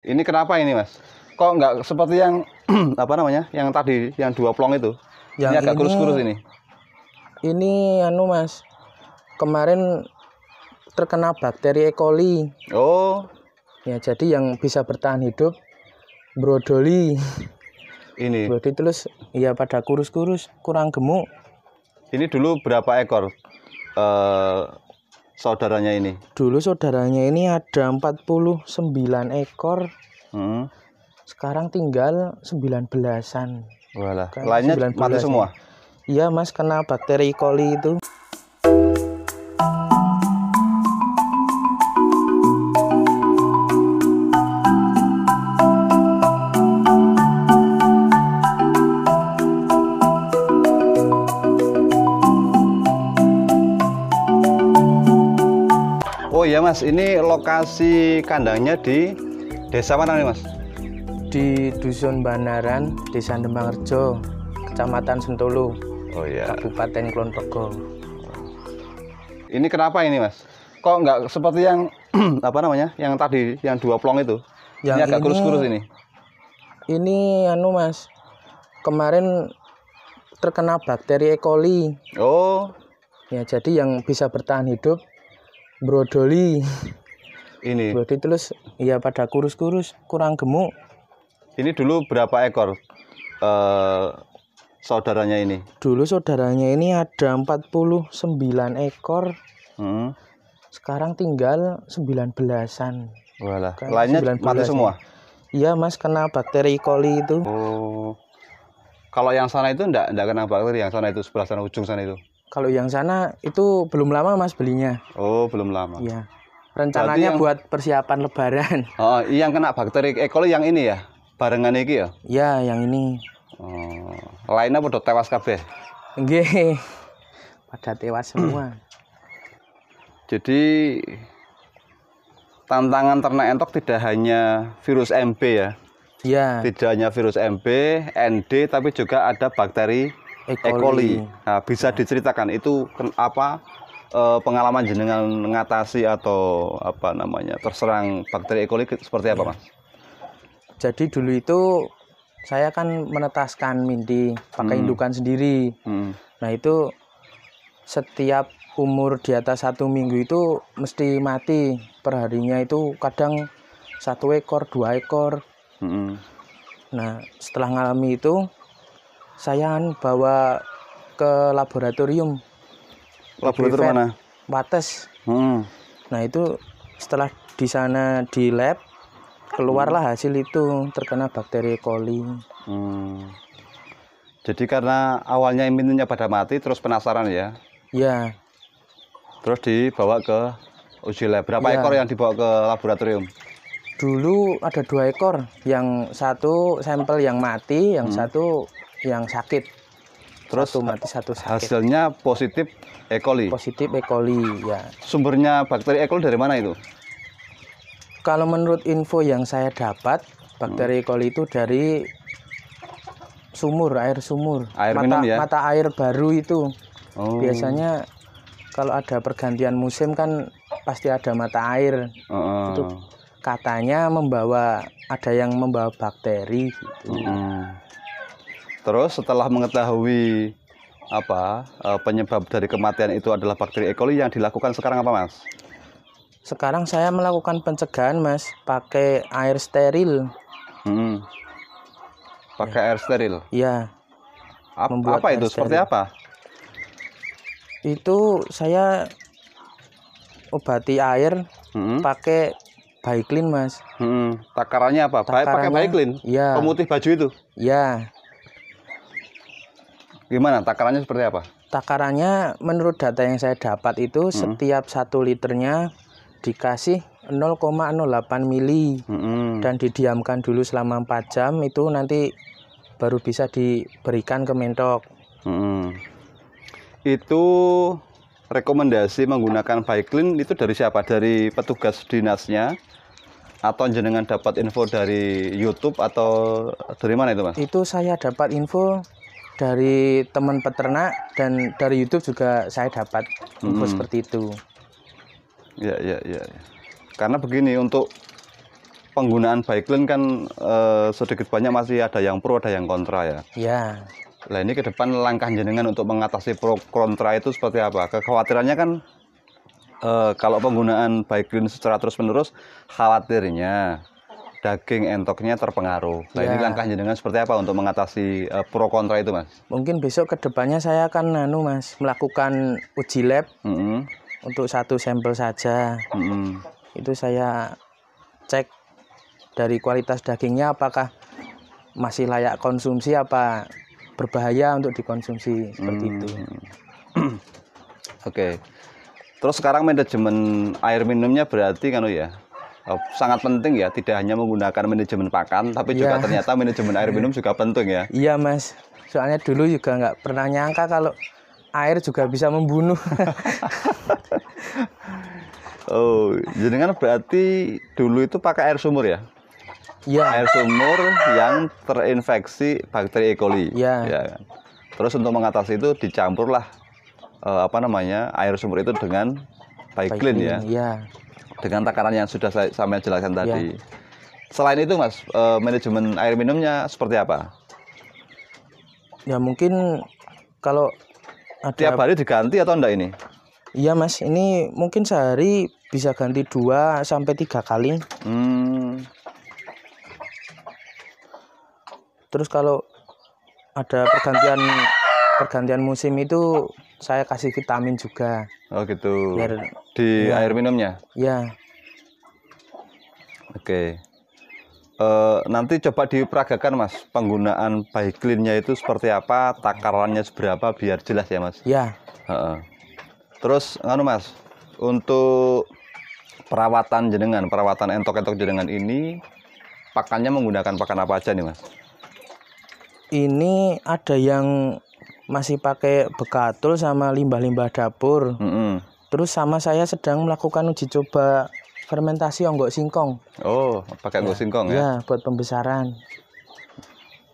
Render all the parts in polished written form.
Ini kenapa ini, Mas? Kok nggak seperti yang apa namanya? Yang tadi, yang 2 plong itu? Yang ini agak kurus-kurus ini. Ini Mas, kemarin terkena bakteri E. coli. Oh. Ya, jadi yang bisa bertahan hidup brodoli. Ini. Berarti terus ya pada kurus-kurus, kurang gemuk. Ini dulu berapa ekor saudaranya ini? Dulu saudaranya ini ada 49 ekor. Sekarang tinggal 19-an. Walah, lainnya mati semua? Iya, Mas, kena bakteri E. coli itu. Oh iya, Mas, ini lokasi kandangnya di desa mana nih, Mas? Di Dusun Banaran, Desa Demangrejo, Kecamatan Sentulu. Oh iya. Kabupaten Kulon Progo. Ini kenapa ini, Mas? Kok nggak seperti yang apa namanya? Yang tadi, yang 2 plong itu? Yang ini agak kurus-kurus ini. Ini Mas, kemarin terkena bakteri E. coli. Oh. Ya, jadi yang bisa bertahan hidup brodoli. Ini. Berarti terus ya pada kurus-kurus, kurang gemuk. Ini dulu berapa ekor saudaranya ini? Dulu saudaranya ini ada 49 ekor. Sekarang tinggal 19-an. Walah, lainnya mati semua? Iya, Mas, kena bakteri E. coli itu. Oh. Kalau yang sana itu enggak kena bakteri, yang sana itu sebelah sana, ujung sana itu? Kalau yang sana itu belum lama, Mas, belinya. Oh, belum lama. Iya. Rencananya buat persiapan lebaran. Oh, yang kena bakteri E. coli yang ini ya? Barengan iki ya? Iya, yang ini. Oh, lainnya pada tewas kabeh? Nggih. Pada tewas semua. Jadi tantangan ternak entok tidak hanya virus MB ya? Iya. Tidak hanya virus MB, ND, tapi juga ada bakteri E. coli. Nah, bisa diceritakan itu apa pengalaman jenengan mengatasi atau apa namanya terserang bakteri E. coli seperti apa, Mas? Jadi dulu itu saya kan menetaskan mindi pakai indukan sendiri. Nah, itu setiap umur di atas 1 minggu itu mesti mati. Perharinya itu kadang 1 ekor, 2 ekor. Nah, setelah ngalami itu saya bawa ke laboratorium. Laboratorium mana? Wates. Nah, itu setelah di sana di lab keluarlah hasil itu terkena bakteri E. coli. Jadi karena awalnya imunnya pada mati, terus penasaran ya? Iya. Terus dibawa ke uji lab. Berapa ekor yang dibawa ke laboratorium? Dulu ada 2 ekor. Yang satu sampel yang mati, yang satu yang sakit. Terus satu mati, satu sakit. Hasilnya positif E. coli? Positif E. coli, ya. Sumbernya bakteri E. coli dari mana itu? Kalau menurut info yang saya dapat, bakteri E. coli itu dari sumur, air sumur. Air minum ya? Mata air baru itu. Biasanya kalau ada pergantian musim kan pasti ada mata air. Itu katanya ada yang membawa bakteri gitu. Terus setelah mengetahui penyebab dari kematian itu adalah bakteri E. coli, yang dilakukan sekarang apa, Mas? Sekarang saya melakukan pencegahan, Mas, pakai air steril. Pakai air steril? Iya. Apa itu? Seperti apa? Itu saya obati air pakai Baiklin, Mas. Takarannya apa? Pakai Baiklin? Iya. Pemutih baju itu? Iya. Gimana? Takarannya seperti apa? Takarannya menurut data yang saya dapat itu setiap 1 liternya dikasih 0,08 mili dan didiamkan dulu selama 4 jam, itu nanti baru bisa diberikan ke mentok. Itu rekomendasi menggunakan Baiklin itu dari siapa? Dari petugas dinasnya? Atau jenengan dapat info dari YouTube atau dari mana itu, Mas? Itu saya dapat info dari teman peternak dan dari YouTube juga saya dapat info seperti itu. Ya. Karena begini, untuk penggunaan Baiklin kan sedikit banyak masih ada yang pro, ada yang kontra ya. Iya. Nah ini ke depan langkah jenengan untuk mengatasi pro kontra itu seperti apa? Kekhawatirannya kan kalau penggunaan Baiklin secara terus-menerus, khawatirnya daging entoknya terpengaruh. Nah ini langkah jenengan seperti apa untuk mengatasi pro kontra itu, Mas? Mungkin besok ke depannya saya akan Mas, melakukan uji lab untuk 1 sampel saja. Itu saya cek dari kualitas dagingnya apakah masih layak konsumsi, apa berbahaya untuk dikonsumsi, seperti itu. Oke. Terus sekarang manajemen air minumnya berarti kan ya sangat penting ya, tidak hanya menggunakan manajemen pakan, tapi juga ternyata manajemen air minum juga penting ya. Iya Mas, soalnya dulu juga nggak pernah nyangka kalau air juga bisa membunuh. Oh, jenengan berarti dulu itu pakai air sumur ya? Iya. Air sumur yang terinfeksi bakteri E. coli. Iya. Ya. Terus untuk mengatasi itu dicampurlah air sumur itu dengan Baiklin ya. Iya. Dengan takaran yang sudah saya jelaskan tadi. Selain itu Mas, manajemen air minumnya seperti apa? Ya mungkin kalau ada... Tiap hari diganti atau enggak ini? Iya Mas, ini mungkin sehari bisa ganti 2 sampai 3 kali. Terus kalau ada pergantian musim itu saya kasih vitamin juga. Oh gitu. Biar, di air minumnya? Iya. Oke. Nanti coba diperagakan Mas, penggunaan Baiklinnya itu seperti apa, takarannya seberapa biar jelas ya Mas. Iya. Terus Mas, untuk perawatan jenengan, perawatan entok-entok jenengan ini pakannya menggunakan pakan apa aja nih Mas? Ini ada yang masih pakai bekatul sama limbah-limbah dapur. Terus sama saya sedang melakukan uji coba fermentasi onggok singkong. Oh, pakai onggok singkong ya? Iya, buat pembesaran.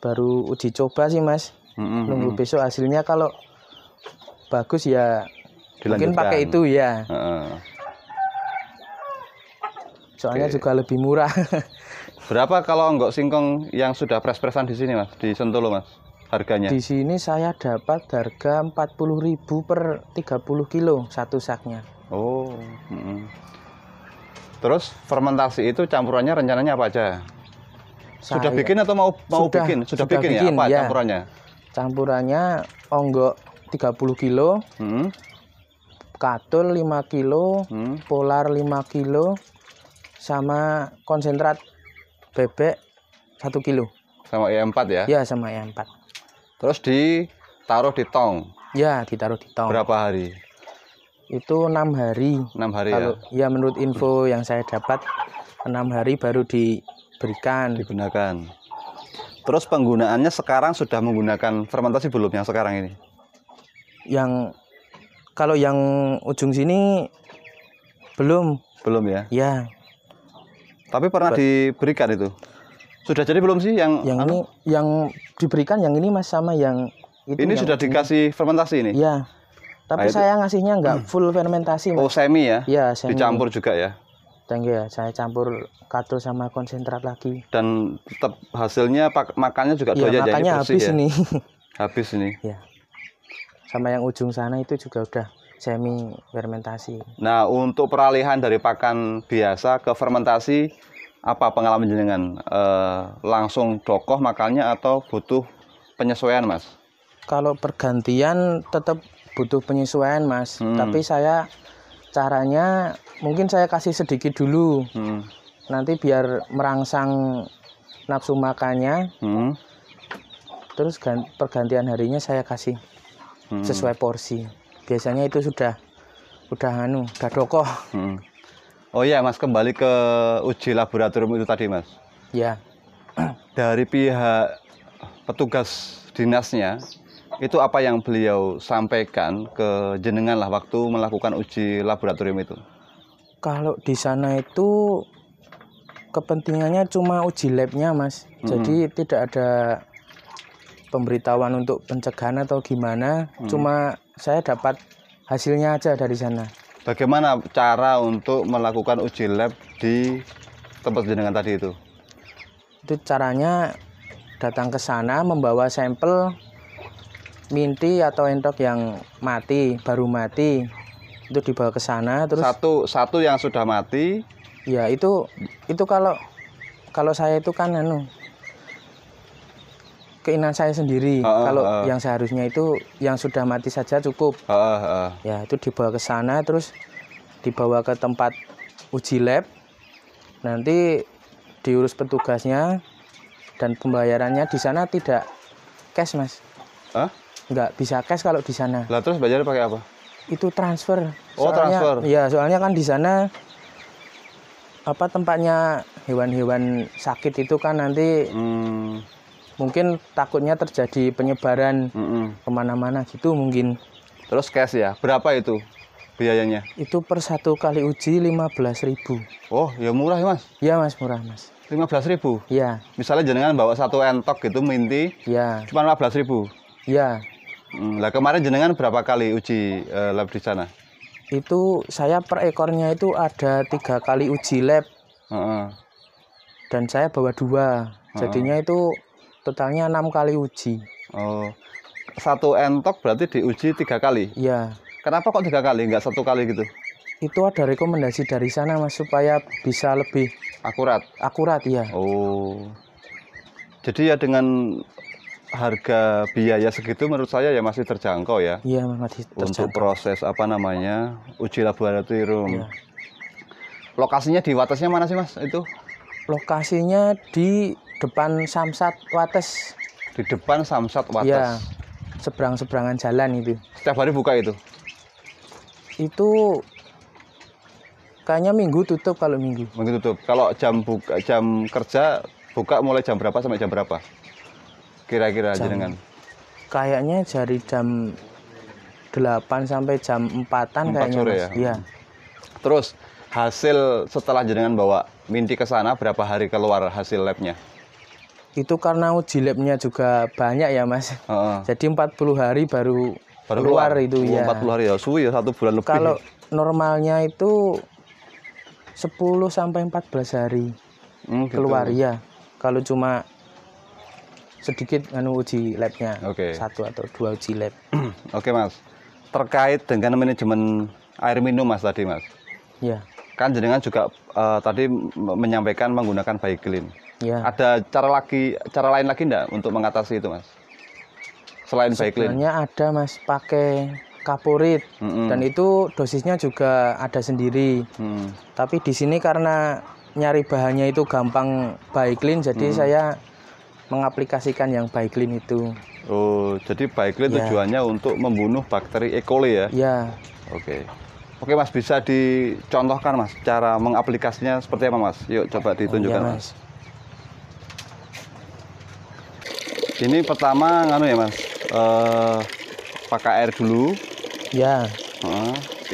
Baru uji coba sih Mas. Nunggu besok hasilnya, kalau bagus ya mungkin pakai itu ya. Soalnya juga lebih murah. Berapa kalau onggok singkong yang sudah pres-presan di sini Mas, di Sentolo Mas, harganya? Di sini saya dapat harga 40.000 per 30 kilo satu saknya. Oh. Terus fermentasi itu campurannya rencananya apa aja? Sudah bikin atau mau bikin? Sudah bikin ya? Apa campurannya? Campurannya onggok 30 kilo, katul 5 kilo, polar 5 kilo, sama konsentrat bebek 1 kilo. Sama E4 ya? Ya, sama E4. Terus ditaruh di tong? Ya, ditaruh di tong. Berapa hari? Itu 6 hari. 6 hari kalau, ya? Menurut info yang saya dapat 6 hari baru diberikan. Digunakan. Terus penggunaannya sekarang sudah menggunakan fermentasi belum yang sekarang ini? Kalau yang ujung sini belum. Belum ya? Ya. Tapi pernah diberikan itu? Sudah jadi belum sih yang ini yang diberikan yang ini Mas, sama yang itu. Ini sudah dikasih fermentasi ini? Iya. Tapi saya ngasihnya nggak full fermentasi Mas. Oh, semi ya? Iya, semi. Dicampur juga ya? Dan ya, saya campur katul sama konsentrat lagi. Dan tetap hasilnya makannya juga doyan ya? Makannya habis ya? Ini. Habis ini? Iya. Sama yang ujung sana itu juga udah semi fermentasi. Nah, untuk peralihan dari pakan biasa ke fermentasi, apa pengalaman jenengan? Langsung dokoh makannya atau butuh penyesuaian Mas? Kalau pergantian tetap butuh penyesuaian Mas. Tapi saya caranya mungkin saya kasih sedikit dulu. Nanti biar merangsang nafsu makannya. Terus pergantian harinya saya kasih sesuai porsi. Biasanya itu sudah dokoh. Oh iya Mas, kembali ke uji laboratorium itu tadi Mas. Ya. Dari pihak petugas dinasnya, itu apa yang beliau sampaikan ke jenengan lah waktu melakukan uji laboratorium itu? Kalau di sana itu kepentingannya cuma uji labnya Mas. Jadi tidak ada pemberitahuan untuk pencegahan atau gimana. Cuma saya dapat hasilnya aja dari sana. Bagaimana cara untuk melakukan uji lab di tempat jenengan tadi itu? Itu caranya datang ke sana membawa sampel minti atau entok yang mati, baru mati. Itu dibawa ke sana terus satu yang sudah mati. Ya, itu kalau saya itu kan keinginan saya sendiri. Kalau yang seharusnya itu yang sudah mati saja cukup. Ya, itu dibawa ke sana terus dibawa ke tempat uji lab. Nanti diurus petugasnya dan pembayarannya di sana tidak cash, Mas. Nggak bisa cash kalau di sana. Lah terus bayarnya pakai apa? Itu transfer. Transfer. Ya, soalnya kan di sana tempatnya hewan-hewan sakit itu kan nanti mungkin takutnya terjadi penyebaran kemana-mana gitu mungkin. Terus cash ya? Berapa itu biayanya? Itu per 1 kali uji 15.000. Oh, ya murah ya, Mas? Ya, Mas, murah, Mas. 15.000? Ya. Misalnya jenengan bawa 1 entok gitu minti, ya, cuma 15.000? Ya. Lah kemarin jenengan berapa kali uji lab di sana? Itu saya per ekornya itu ada 3 kali uji lab. Dan saya bawa 2. Jadinya itu totalnya 6 kali uji. Oh, 1 entok berarti diuji 3 kali? Iya. Kenapa kok 3 kali, nggak 1 kali gitu? Itu ada rekomendasi dari sana, Mas, supaya bisa lebih akurat. Akurat, ya. Oh, jadi ya dengan harga biaya segitu menurut saya ya masih terjangkau ya. Iya, masih terjangkau. Untuk proses uji laboratorium. Ya. Lokasinya di Watesnya mana sih, Mas? Itu? Lokasinya di depan Samsat Wates. Di depan Samsat Wates. Iya. Seberang-seberangan jalan itu. Setiap hari buka itu? Itu kayaknya minggu tutup kalau minggu. Minggu tutup. Kalau jam kerja buka mulai jam berapa sampai jam berapa? Kira-kira jenengan? Kayaknya dari jam 8 sampai jam 4-an kayaknya, sore, Mas. Ya? Iya. Terus hasil setelah jenengan bawa minti ke sana berapa hari keluar hasil labnya? Itu karena uji labnya juga banyak ya, Mas. Jadi 40 hari baru keluar itu. Ya. 40 hari ya, suwi ya, 1 bulan lebih. Kalau normalnya itu 10 sampai 14 hari keluar gitu. Ya. Kalau cuma sedikit uji labnya, 1 atau 2 uji lab. Oke, Mas. Terkait dengan manajemen air minum, Mas, tadi, Mas. Ya. Kan jenengan juga tadi menyampaikan menggunakan Baiklin. Ya. Ada cara lain lagi enggak untuk mengatasi itu, Mas? Selain Baiklin? Sebenarnya ada, Mas, pakai kaporit. Dan itu dosisnya juga ada sendiri. Tapi di sini karena nyari bahannya itu gampang Baiklin, jadi saya mengaplikasikan yang Baiklin itu. Oh, jadi Baiklin tujuannya untuk membunuh bakteri E. coli ya? Iya. Oke, Mas, bisa dicontohkan, Mas, cara mengaplikasinya seperti apa, Mas? Yuk, coba ditunjukkan, iya, Mas. Ini pertama ya, Mas, pakai air dulu. Ya.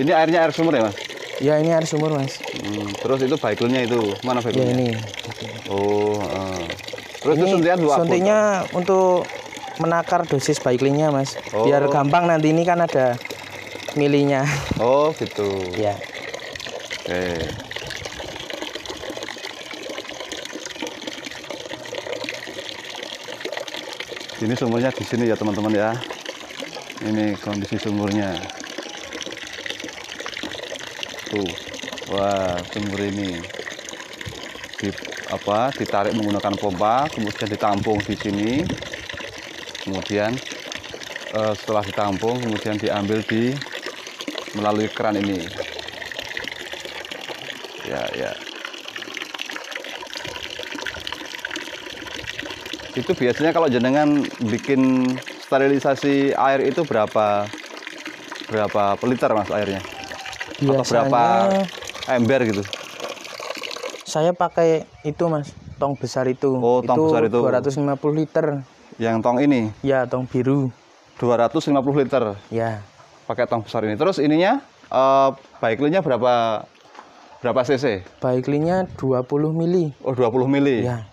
Ini airnya air sumur ya, Mas? Ya, ini air sumur, Mas. Terus itu Baiklinnya itu mana Baiklinnya? Ya, ini. Oh. Terus ini suntiknya untuk menakar dosis Baiklinnya, Mas. Biar gampang nanti, ini kan ada milinya. Oh, gitu. Ya. Oke. Ini sumurnya di sini ya, teman-teman ya. Ini kondisi sumurnya. Tuh. Wah, sumur ini ditarik menggunakan pompa, kemudian ditampung di sini. Kemudian setelah ditampung, kemudian diambil melalui keran ini. Ya. Itu biasanya kalau jenengan bikin sterilisasi air itu berapa liter, Mas, airnya? Biasanya, atau berapa ember gitu? Saya pakai itu, Mas, tong besar itu. Oh, tong besar itu 250 liter. Yang tong ini? Ya, tong biru. 250 liter? Ya. Pakai tong besar ini. Terus ininya, Baiklinnya berapa cc? Baiklinnya 20 mili. Oh, 20 mili? Ya.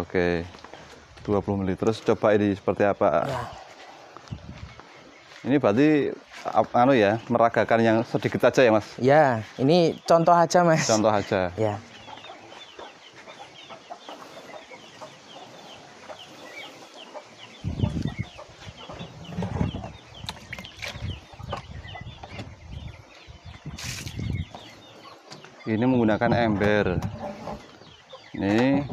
Oke, 20 mili. Terus coba ini seperti apa? Ya. Ini berarti meragakan yang sedikit aja ya, Mas? Ya, ini contoh aja, Mas. Contoh aja. Ya. Ini menggunakan ember. Nih.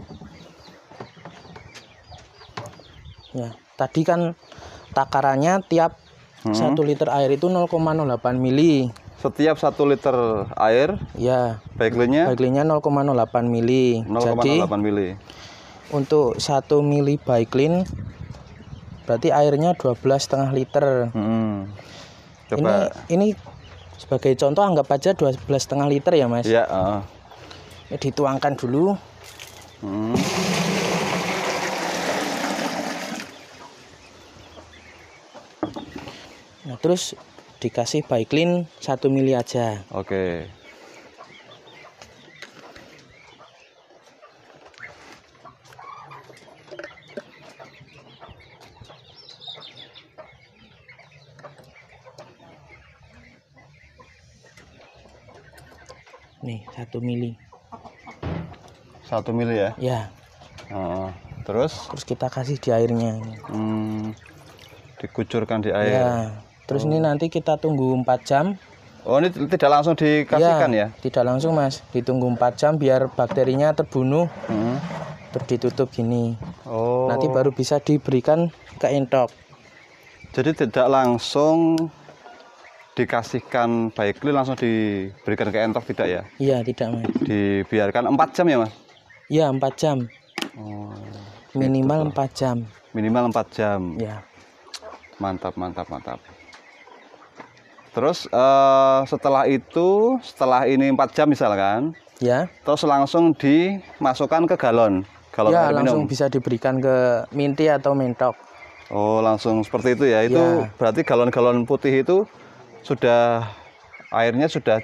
Ya, tadi kan takarannya tiap 1 liter air itu 0,08 mili. Setiap 1 liter air, ya, baiklinnya 0,08 mili. 0,08 mili. Untuk 1 mili baiklin berarti airnya 12,5 liter. Coba. Ini sebagai contoh anggap aja 12,5 liter ya Mas. Iya. Ini dituangkan dulu. Nah terus dikasih baiklin 1 mili aja. Oke. Nih 1 mili. 1 mili ya? Ya. Terus kita kasih di airnya. Dikucurkan di air. Ya. Terus ini nanti kita tunggu 4 jam. Oh, ini tidak langsung dikasihkan ya? Tidak langsung Mas. Ditunggu 4 jam biar bakterinya terbunuh. Terus ditutup gini. Oh. Nanti baru bisa diberikan ke entok. Jadi tidak langsung dikasihkan baiklin langsung diberikan ke entok, tidak ya? Iya, tidak Mas. Dibiarkan 4 jam ya Mas? Iya, 4 jam. Minimal 4 jam. Minimal 4 jam. Ya. Mantap. Terus setelah ini 4 jam misalkan, ya. Terus langsung dimasukkan ke galon ya, air langsung minum. bisa diberikan ke minti atau mentok. Oh, langsung seperti itu ya. Itu berarti galon-galon putih itu airnya sudah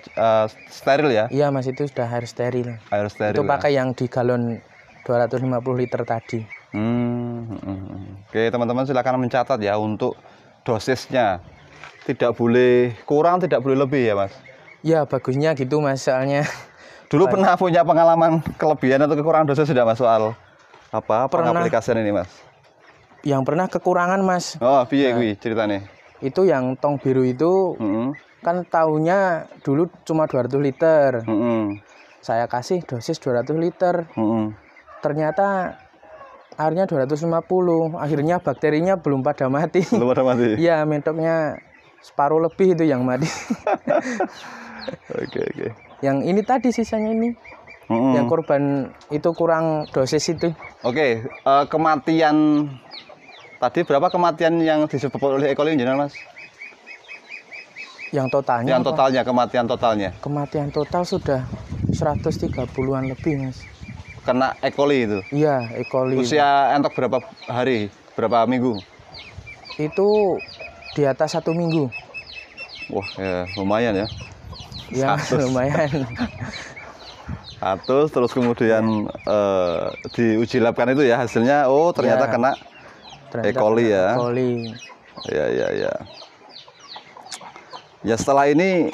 steril ya? Iya Mas, itu sudah air steril. Air steril. Itu pakai yang di galon 250 liter tadi. Oke, teman-teman silakan mencatat ya untuk dosisnya. Tidak boleh kurang, tidak boleh lebih ya Mas? Ya, bagusnya gitu Mas, soalnya. Dulu pernah punya pengalaman kelebihan atau kekurangan dosis sudah Mas soal pengaplikasian ini Mas? Yang pernah kekurangan Mas. Oh, piye kuwi ceritanya? Itu yang tong biru itu kan tahunya dulu cuma 200 liter. Saya kasih dosis 200 liter. Ternyata airnya 250. Akhirnya bakterinya belum pada mati. Belum pada mati? Iya, mentoknya separuh lebih itu yang mati. Oke. Yang ini tadi sisanya ini. Yang korban itu kurang dosis itu. Oke, kematian tadi berapa kematian yang disebabkan oleh E. coli jenengan Mas? Yang totalnya? Yang totalnya, kematian totalnya? Kematian total sudah 130-an lebih Mas. Kena E. coli itu? Iya, E. coli. Usia entok berapa hari? Berapa minggu? Itu di atas 1 minggu. Wah, ya lumayan ya. Ya, lumayan. Terus kemudian diuji labkan itu ya hasilnya, oh ternyata kena E. coli ya. E. coli. Ya. Ya setelah ini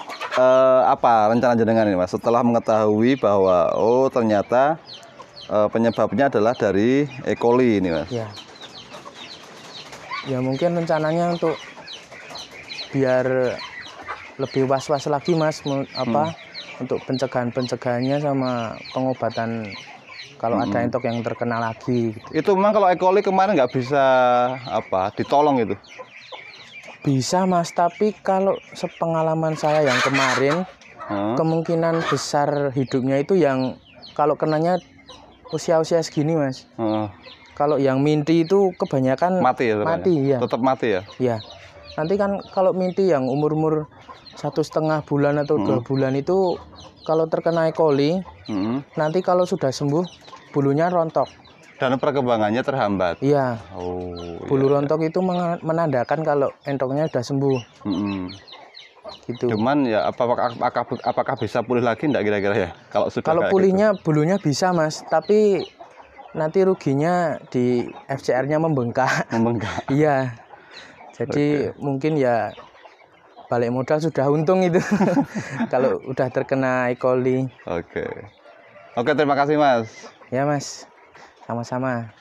apa rencana jenengan ini Mas? Setelah mengetahui bahwa oh ternyata penyebabnya adalah dari E. coli ini Mas. Ya mungkin rencananya untuk biar lebih was-was lagi Mas, untuk pencegahannya sama pengobatan kalau ada entok yang terkena lagi gitu. Itu memang kalau E. coli kemarin nggak bisa ditolong itu? Bisa Mas, tapi kalau sepengalaman saya yang kemarin kemungkinan besar hidupnya itu yang kalau kenanya usia-usia segini Mas. Kalau yang minti itu kebanyakan mati ya. Tetap mati ya? Ya. Nanti kan kalau minti yang umur 1,5 bulan atau 2 bulan itu kalau terkena E. coli, nanti kalau sudah sembuh bulunya rontok. Dan perkembangannya terhambat. Iya. Bulu rontok itu menandakan kalau entoknya sudah sembuh. Gitu. Cuman ya apakah bisa pulih lagi enggak kira-kira ya? Kalau pulihnya gitu. Bulunya bisa Mas, tapi nanti ruginya di FCR-nya membengkak. Iya. Jadi mungkin ya balik modal sudah untung itu. Kalau udah terkena E. coli. Oke, terima kasih Mas. Ya Mas. Sama-sama.